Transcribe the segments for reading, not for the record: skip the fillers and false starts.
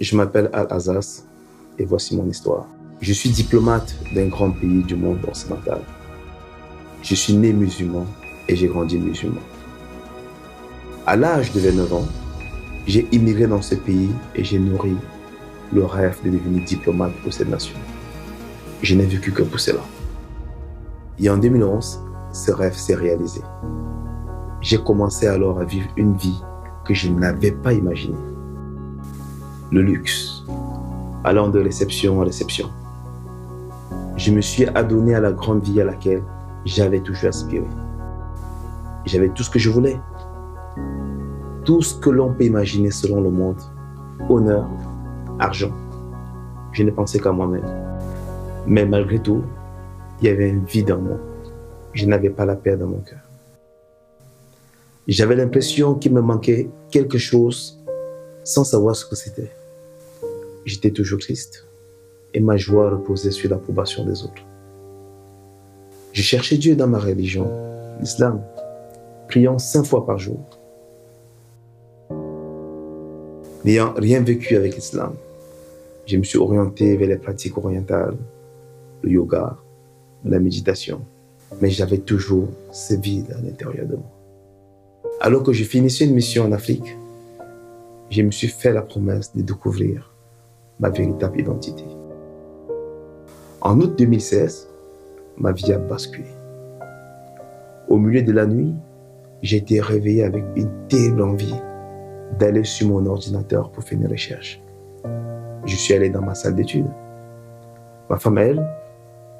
Je m'appelle Al-Azaz et voici mon histoire. Je suis diplomate d'un grand pays du monde occidental. Je suis né musulman et j'ai grandi musulman. À l'âge de 29 ans, j'ai immigré dans ce pays et j'ai nourri le rêve de devenir diplomate pour cette nation. Je n'ai vécu que pour cela. Et en 2011, ce rêve s'est réalisé. J'ai commencé alors à vivre une vie que je n'avais pas imaginée. Le luxe, allant de réception en réception. Je me suis adonné à la grande vie à laquelle j'avais toujours aspiré. J'avais tout ce que je voulais. Tout ce que l'on peut imaginer selon le monde. Honneur, argent. Je ne pensais qu'à moi-même. Mais malgré tout, il y avait un vide en moi. Je n'avais pas la paix dans mon cœur. J'avais l'impression qu'il me manquait quelque chose sans savoir ce que c'était. J'étais toujours triste et ma joie reposait sur l'approbation des autres. Je cherchais Dieu dans ma religion, l'islam, priant 5 fois par jour. N'ayant rien vécu avec l'islam, je me suis orienté vers les pratiques orientales, le yoga, la méditation, mais j'avais toujours ce vide à l'intérieur de moi. Alors que je finissais une mission en Afrique, je me suis fait la promesse de découvrir ma véritable identité. En août 2016, ma vie a basculé. Au milieu de la nuit, j'ai été réveillé avec une terrible envie d'aller sur mon ordinateur pour faire une recherche. Je suis allé dans ma salle d'études. Ma femme, elle,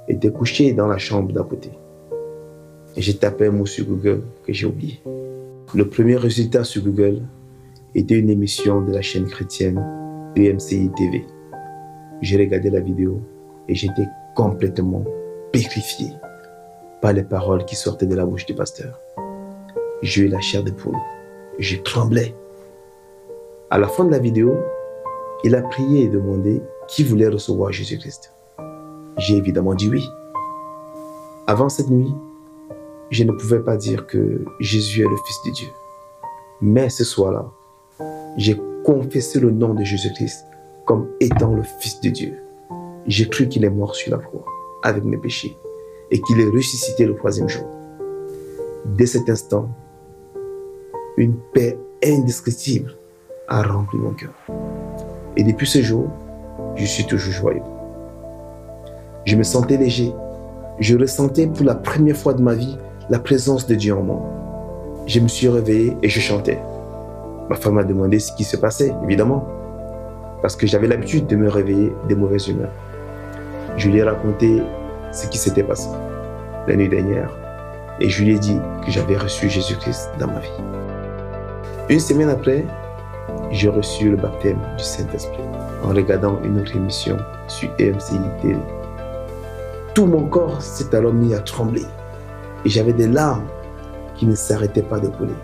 était couchée dans la chambre d'à côté. Et j'ai tapé un mot sur Google que j'ai oublié. Le premier résultat sur Google était une émission de la chaîne chrétienne EMCI TV. J'ai regardé la vidéo et j'étais complètement pétrifié par les paroles qui sortaient de la bouche du pasteur. J'ai eu la chair de poule. Je tremblais. À la fin de la vidéo, il a prié et demandé qui voulait recevoir Jésus-Christ. J'ai évidemment dit oui. Avant cette nuit, je ne pouvais pas dire que Jésus est le Fils de Dieu. Mais ce soir-là, j'ai confessé le nom de Jésus-Christ comme étant le Fils de Dieu. J'ai cru qu'il est mort sur la croix avec mes péchés et qu'il est ressuscité le 3e jour. Dès cet instant, une paix indescriptible a rempli mon cœur. Et depuis ce jour, je suis toujours joyeux. Je me sentais léger. Je ressentais pour la première fois de ma vie la présence de Dieu en moi. Je me suis réveillé et je chantais. Ma femme m'a demandé ce qui se passait, évidemment, parce que j'avais l'habitude de me réveiller de mauvaise humeur. Je lui ai raconté ce qui s'était passé la nuit dernière et je lui ai dit que j'avais reçu Jésus-Christ dans ma vie. Une semaine après, j'ai reçu le baptême du Saint-Esprit en regardant une autre émission sur EMCI TV. Tout mon corps s'est alors mis à trembler et j'avais des larmes qui ne s'arrêtaient pas de couler.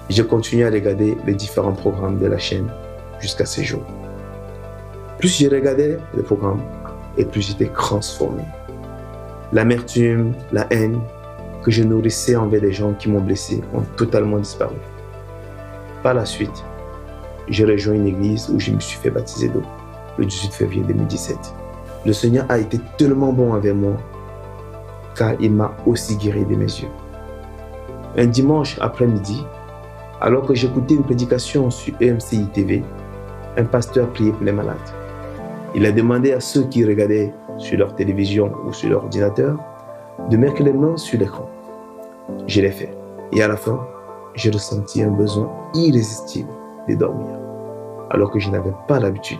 J'ai continué à regarder les différents programmes de la chaîne jusqu'à ce jour. Plus je regardais les programmes et plus j'étais transformé. L'amertume, la haine que je nourrissais envers les gens qui m'ont blessé ont totalement disparu. Par la suite, j'ai rejoint une église où je me suis fait baptiser d'eau le 18 février 2017. Le Seigneur a été tellement bon envers moi car il m'a aussi guéri de mes yeux. Un dimanche après-midi, alors que j'écoutais une prédication sur EMCI TV, un pasteur priait pour les malades. Il a demandé à ceux qui regardaient sur leur télévision ou sur leur ordinateur de mettre les mains sur l'écran. Je l'ai fait. Et à la fin, j'ai ressenti un besoin irrésistible de dormir, alors que je n'avais pas l'habitude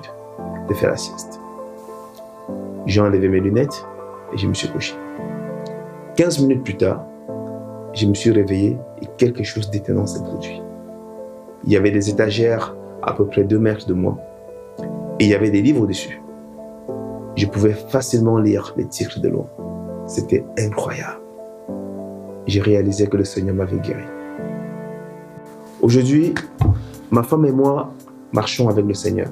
de faire la sieste. J'ai enlevé mes lunettes et je me suis couché. 15 minutes plus tard, je me suis réveillé et quelque chose d'étonnant s'est produit. Il y avait des étagères à peu près 2 mètres de moi et il y avait des livres au-dessus. Je pouvais facilement lire les titres de loin. C'était incroyable. J'ai réalisé que le Seigneur m'avait guéri. Aujourd'hui, ma femme et moi marchons avec le Seigneur.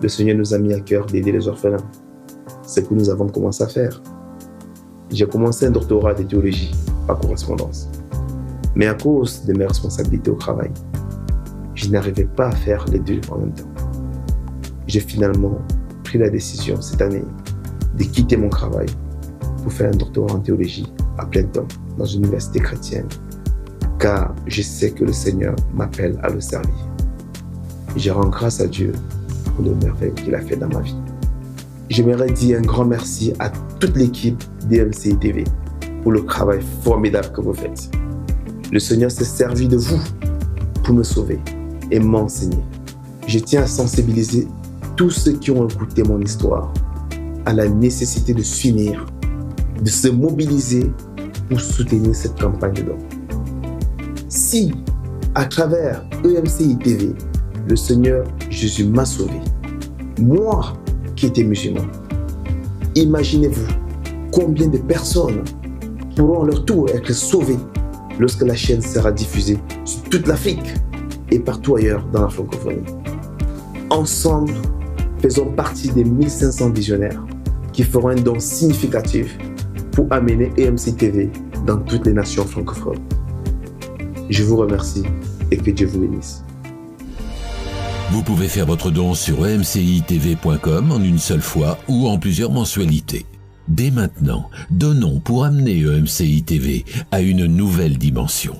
Le Seigneur nous a mis à cœur d'aider les orphelins. C'est ce que nous avons commencé à faire. J'ai commencé un doctorat de théologie par correspondance. Mais à cause de mes responsabilités au travail, je n'arrivais pas à faire les deux en même temps. j'ai finalement pris la décision cette année de quitter mon travail pour faire un doctorat en théologie à plein temps dans une université chrétienne, car je sais que le Seigneur m'appelle à le servir. Je rends grâce à Dieu pour les merveilles qu'il a fait dans ma vie. J'aimerais dire un grand merci à toute l'équipe d'EMCI TV pour le travail formidable que vous faites. Le Seigneur s'est servi de vous pour me sauver et m'enseigner. Je tiens à sensibiliser tous ceux qui ont écouté mon histoire à la nécessité de s'unir, de se mobiliser pour soutenir cette campagne de dons. Si, à travers EMCI TV, le Seigneur Jésus m'a sauvé, moi qui étais musulman, imaginez-vous combien de personnes pourront à leur tour être sauvées lorsque la chaîne sera diffusée sur toute l'Afrique et partout ailleurs dans la francophonie. Ensemble, faisons partie des 1500 visionnaires qui feront un don significatif pour amener EMCI TV dans toutes les nations francophones. Je vous remercie et que Dieu vous bénisse. Vous pouvez faire votre don sur emcitv.com en une seule fois ou en plusieurs mensualités. Dès maintenant, donnons pour amener EMCI TV à une nouvelle dimension.